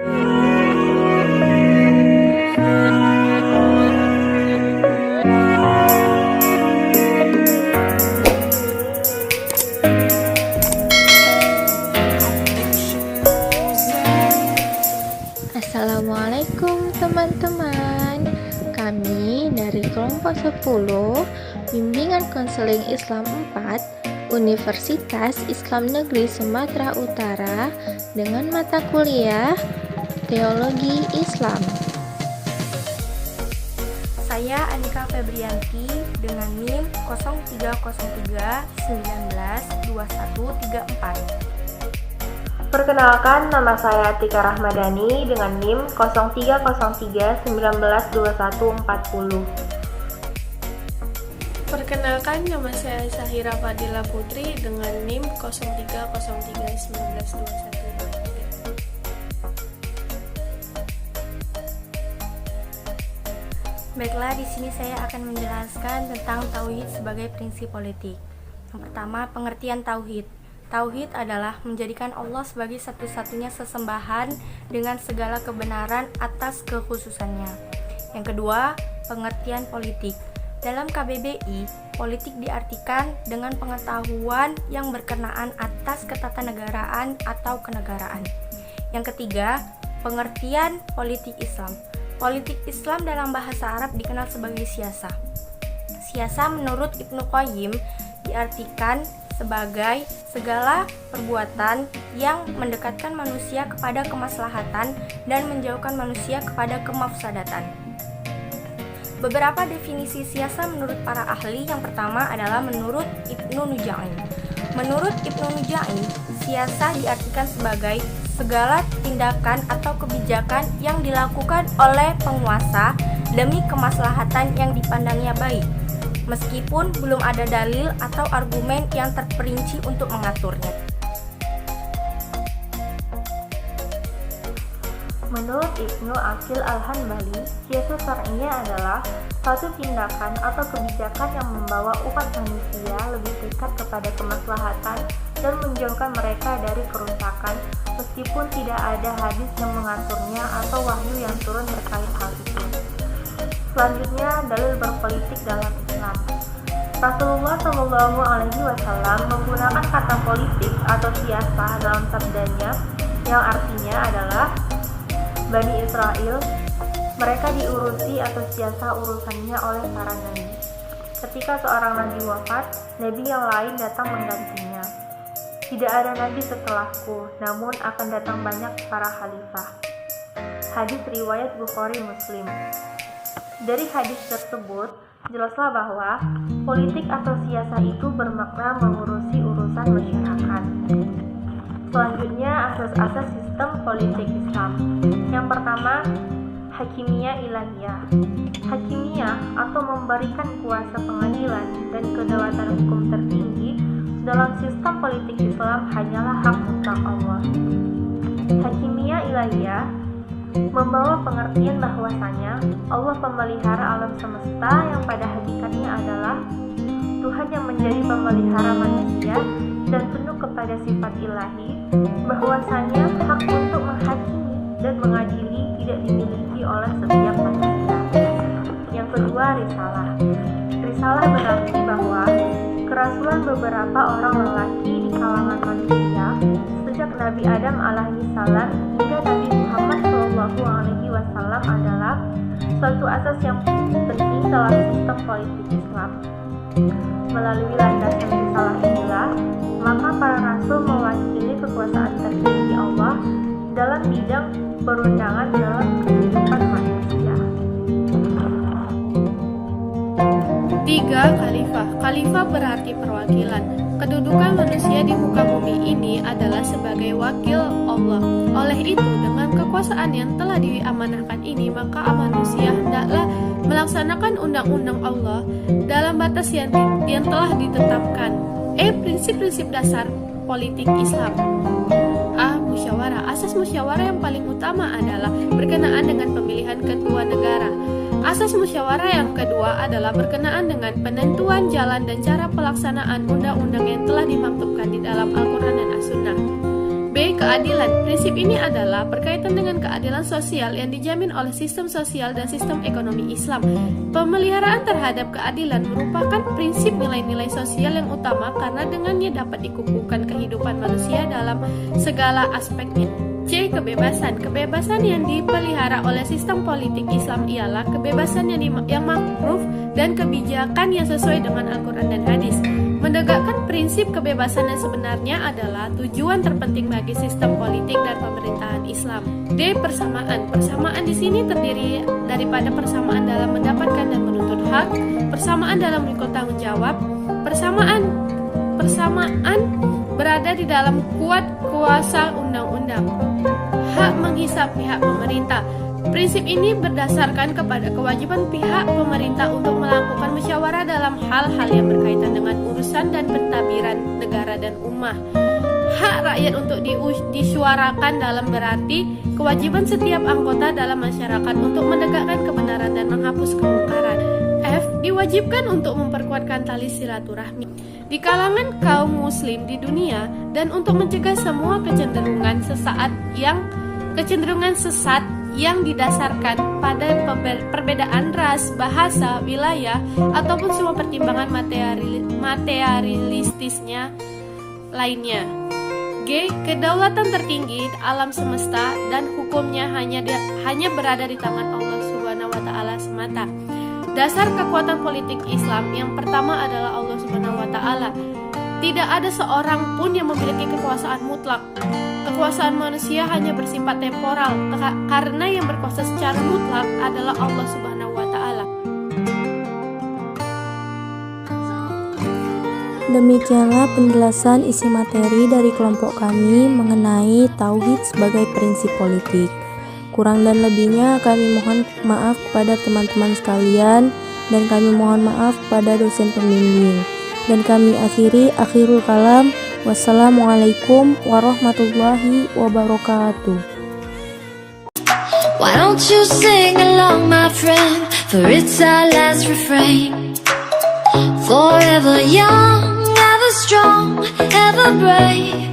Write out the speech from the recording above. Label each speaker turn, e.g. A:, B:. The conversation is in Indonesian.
A: Assalamualaikum teman-teman. Kami dari kelompok 10 Bimbingan Konseling Islam 4 Universitas Islam Negeri Sumatera Utara dengan mata kuliah Teologi Islam.
B: Saya Anika Febrianti dengan NIM 0303 19 2134.
C: Perkenalkan, nama saya Tika Rahmadani dengan NIM 0303 19 2140.
D: Perkenalkan, nama saya Sahira Fadila Putri dengan NIM 0303 19 2123.
B: Baiklah, di sini saya akan menjelaskan tentang tauhid sebagai prinsip politik. Yang pertama, pengertian tauhid. Tauhid adalah menjadikan Allah sebagai satu-satunya sesembahan dengan segala kebenaran atas kekhususannya. Yang kedua, pengertian politik. Dalam KBBI, politik diartikan dengan pengetahuan yang berkenaan atas ketatanegaraan atau kenegaraan. Yang ketiga, pengertian politik Islam. Politik Islam dalam bahasa Arab dikenal sebagai siasa. Siasa menurut Ibnu Qayyim diartikan sebagai segala perbuatan yang mendekatkan manusia kepada kemaslahatan dan menjauhkan manusia kepada kemafsadatan. Beberapa definisi siasa menurut para ahli. Yang pertama adalah menurut Ibnu Nujaimin. Menurut Ibnu Nujaimin, siasa diartikan sebagai segala tindakan atau kebijakan yang dilakukan oleh penguasa demi kemaslahatan yang dipandangnya baik, meskipun belum ada dalil atau argumen yang terperinci untuk mengaturnya.
C: Menurut Ibnu Aqil Al-Hanbali, siasa syar'iyah adalah suatu tindakan atau kebijakan yang membawa umat manusia lebih dekat kepada kemaslahatan dan menjauhkan mereka dari kerusakan, meskipun tidak ada hadis yang mengaturnya atau wahyu yang turun terkait hal itu. Selanjutnya, dalil berpolitik dalam Islam. Rasulullah Shallallahu Alaihi Wasallam menggunakan kata politik atau siasa dalam sabdanya, yang artinya adalah Bani Israel, mereka diurusi atau siasa urusannya oleh para nabi. Ketika seorang nabi wafat, nabi yang lain datang menggantinya. Tidak ada nabi setelahku, namun akan datang banyak para khalifah. Hadis riwayat Bukhari Muslim. Dari hadis tersebut, jelaslah bahwa politik atau siasa itu bermakna mengurusi urusan masyarakat. Selanjutnya, asas-asas sistem politik Islam. Yang pertama, hakimiyah ilahiyah. Hakimiyah atau memberikan kuasa pengadilan dan kedaulatan hukum tertinggi dalam sistem politik Islam hanyalah hak mutlak Allah. Hakimiyah ilahiyah membawa pengertian bahwasanya Allah pemelihara alam semesta yang pada hakikatnya adalah Tuhan yang menjadi pemelihara manusia dan penuh kepada sifat ilahi, bahwasanya hak untuk menghakimi dan mengadili tidak dimiliki oleh setiap manusia. Yang kedua, risalah. Risalah berarti bahwa kerasulan beberapa orang lelaki di kalangan manusia sejak Nabi Adam alaihissalam hingga Nabi Muhammad SAW adalah suatu asas yang penting dalam sistem politik Islam. Melalui landasan risalah inilah, maka para rasul mewakili kekuasaan tertinggi Allah dalam bidang perundangan dalam kehidupan manusia.
D: 3. Khalifah. Khalifah berarti perwakilan. Kedudukan manusia di muka bumi ini adalah sebagai wakil Allah. Oleh itu, dengan kekuasaan yang telah diamanahkan ini, maka manusia hendaklah melaksanakan undang-undang Allah dalam batas yang telah ditetapkan. Prinsip-prinsip dasar politik Islam. Musyawarah. Asas musyawarah yang paling utama adalah berkenaan dengan pemilihan ketua negara. Asas musyawarah yang kedua adalah berkenaan dengan penentuan jalan dan cara pelaksanaan undang-undang yang telah dimaktubkan di dalam Al-Quran dan As-Sunnah. B. Keadilan. Prinsip ini adalah berkaitan dengan keadilan sosial yang dijamin oleh sistem sosial dan sistem ekonomi Islam. Pemeliharaan terhadap keadilan merupakan prinsip nilai-nilai sosial yang utama karena dengannya dapat dikukuhkan kehidupan manusia dalam segala aspeknya. C. Kebebasan. Kebebasan yang dipelihara oleh sistem politik Islam ialah kebebasan yang makruf dan kebijakan yang sesuai dengan Al-Quran dan hadis. Menegakkan prinsip kebebasan yang sebenarnya adalah tujuan terpenting bagi sistem politik dan pemerintahan Islam. D. Persamaan. Persamaan di sini terdiri daripada persamaan dalam mendapatkan dan menuntut hak, persamaan dalam memikul tanggung jawab, persamaan berada di dalam kuasa undang-undang, hak menghisap pihak pemerintah. Prinsip ini berdasarkan kepada kewajiban pihak pemerintah untuk melakukan musyawarah dalam hal-hal yang berkaitan dengan urusan dan pentadbiran negara dan ummah. Hak rakyat untuk disuarakan dalam berarti kewajiban setiap anggota dalam masyarakat untuk menegakkan kebenaran dan menghapus kemungkaran. F. Diwajibkan untuk memperkuatkan tali silaturahmi di kalangan kaum muslim di dunia dan untuk mencegah semua kecenderungan sesat yang didasarkan pada perbedaan ras, bahasa, wilayah, ataupun semua pertimbangan materialistisnya lainnya. G. Kedaulatan tertinggi alam semesta dan hukumnya hanya berada di tangan Allah Subhanahu wa Ta'ala semata. Dasar kekuatan politik Islam yang pertama adalah Allah Subhanahu wa Ta'ala. Tidak ada seorang pun yang memiliki kekuasaan mutlak. Kekuasaan manusia hanya bersifat temporal karena yang berkuasa secara mutlak adalah Allah Subhanahu wa Ta'ala.
E: Demikianlah penjelasan isi materi dari kelompok kami mengenai tauhid sebagai prinsip politik. Kurang dan lebihnya kami mohon maaf kepada teman-teman sekalian dan kami mohon maaf kepada dosen pembimbing. Dan kami akhirul kalam. Wassalamualaikum warahmatullahi wabarakatuh.
F: Why don't you sing along, my friend, for it's our last refrain. Forever young, ever strong, ever brave.